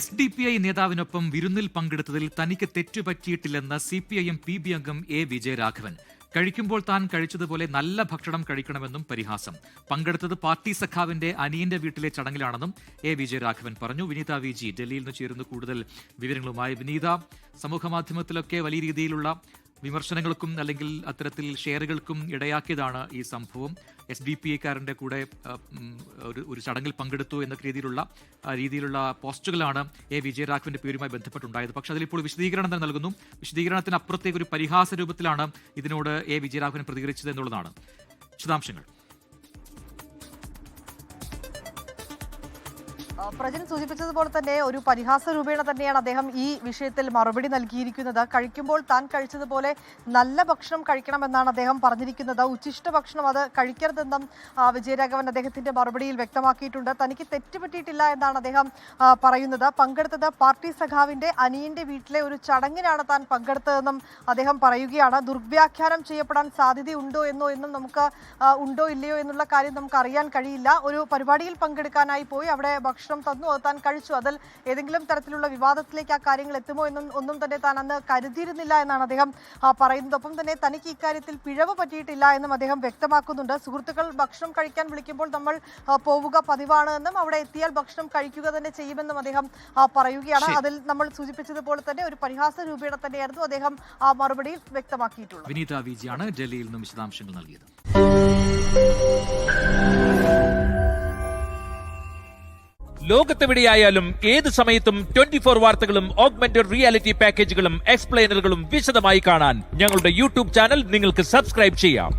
SDPI നേതാവിനൊപ്പം വിരുന്നിൽ പങ്കെടുത്തതിൽ തനിക്ക് തെറ്റുപറ്റിയിട്ടില്ലെന്ന് CPIM PB അംഗം A. വിജയരാഘവൻ. കഴിക്കുമ്പോൾ താൻ കഴിച്ചതുപോലെ നല്ല ഭക്ഷണം കഴിക്കണമെന്നും പരിഹാസം. പങ്കെടുത്തത് പാർട്ടി സഖാവിന്റെ അനിയന്റെ വീട്ടിലെ ചടങ്ങിലാണെന്നും A. വിജയരാഘവൻ പറഞ്ഞു. വിനീത VG ഡൽഹിയിൽ നിന്ന് ചേരുന്നു കൂടുതൽ വിവരങ്ങളുമായി. വിനീത, സമൂഹമാധ്യമത്തിലൊക്കെ വലിയ രീതിയിലുള്ള വിമർശനങ്ങൾക്കും അല്ലെങ്കിൽ അത്തരത്തിൽ ഷെയറുകൾക്കും ഇടയാക്കിയതാണ് ഈ സംഭവം. SDPIക്കാരൻ്റെ കൂടെ ഒരു ചടങ്ങിൽ പങ്കെടുത്തു എന്ന രീതിയിലുള്ള പോസ്റ്റുകളാണ് A. വിജയരാഘവന്റെ പേരുമായി ബന്ധപ്പെട്ടുണ്ടായത്. പക്ഷേ അതിലിപ്പോൾ വിശദീകരണം തന്നെ നൽകുന്നു. വിശദീകരണത്തിനപ്പുറത്തേക്ക് ഒരു പരിഹാസ രൂപത്തിലാണ് ഇതിനോട് A. വിജയരാഘവൻ പ്രതികരിച്ചത് എന്നുള്ളതാണ് വിശദാംശങ്ങൾ. പ്രജൻ സൂചിപ്പിച്ചതുപോലെ തന്നെ ഒരു പരിഹാസ രൂപേണ തന്നെയാണ് അദ്ദേഹം ഈ വിഷയത്തിൽ മറുപടി നൽകിയിരിക്കുന്നത്. കഴിക്കുമ്പോൾ താൻ കഴിച്ചതുപോലെ നല്ല ഭക്ഷണം കഴിക്കണമെന്നാണ് അദ്ദേഹം പറഞ്ഞിരിക്കുന്നത്. ഉച്ചിഷ്ട ഭക്ഷണം അത് കഴിക്കരുതെന്നും വിജയരാഘവൻ അദ്ദേഹത്തിന്റെ മറുപടിയിൽ വ്യക്തമാക്കിയിട്ടുണ്ട്. തനിക്ക് തെറ്റുപറ്റിയിട്ടില്ല എന്നാണ് അദ്ദേഹം പറയുന്നത്. പങ്കെടുത്തത് പാർട്ടി സഖാവിന്റെ അനിയന്റെ വീട്ടിലെ ഒരു ചടങ്ങിനാണ് താൻ പങ്കെടുത്തതെന്നും അദ്ദേഹം പറയുകയാണ്. ദുർവ്യാഖ്യാനം ചെയ്യപ്പെടാൻ സാധ്യതയുണ്ടോ എന്നും നമുക്ക് ഉണ്ടോ ഇല്ലയോ എന്നുള്ള കാര്യം നമുക്ക് അറിയാൻ കഴിയില്ല. ഒരു പരിപാടിയിൽ പങ്കെടുക്കാനായി പോയി അവിടെ ഭക്ഷണം തന്നു, അത് താൻ കഴിച്ചു. അതിൽ ഏതെങ്കിലും തരത്തിലുള്ള വിവാദത്തിലേക്ക് ആ കാര്യങ്ങൾ എത്തുമോ എന്നും ഒന്നും തന്നെ താൻ അന്ന് കരുതിയിരുന്നില്ല എന്നാണ് അദ്ദേഹം പറയുന്നത്. ഒപ്പം തന്നെ തനിക്ക് ഇക്കാര്യത്തിൽ പിഴവ് പറ്റിയിട്ടില്ല എന്നും അദ്ദേഹം വ്യക്തമാക്കുന്നുണ്ട്. സുഹൃത്തുക്കൾ ഭക്ഷണം കഴിക്കാൻ വിളിക്കുമ്പോൾ നമ്മൾ പോവുക പതിവാണ് എന്നും അവിടെ എത്തിയാൽ ഭക്ഷണം കഴിക്കുക തന്നെ ചെയ്യുമെന്നും അദ്ദേഹം പറയുകയാണ്. അതിൽ നമ്മൾ സൂചിപ്പിച്ചതുപോലെ തന്നെ ഒരു പരിഹാസ രൂപേണ തന്നെയായിരുന്നു അദ്ദേഹം ആ മറുപടിയിൽ വ്യക്തമാക്കിയിട്ടുള്ളത്. വിനീത VG ആണ് ഡൽഹിയിൽ നിന്നും വിശദാംശങ്ങൾ നൽകിയത്. ലോകത്തെവിടെയായാലും ഏത് സമയത്തും 24 വാർത്തകളും ഓഗ്മെന്റഡ് റിയാലിറ്റി പാക്കേജുകളും എക്സ്പ്ലെയിനറുകളും വിശദമായി കാണാൻ ഞങ്ങളുടെ YouTube ചാനൽ നിങ്ങൾക്ക് സബ്സ്ക്രൈബ് ചെയ്യാം.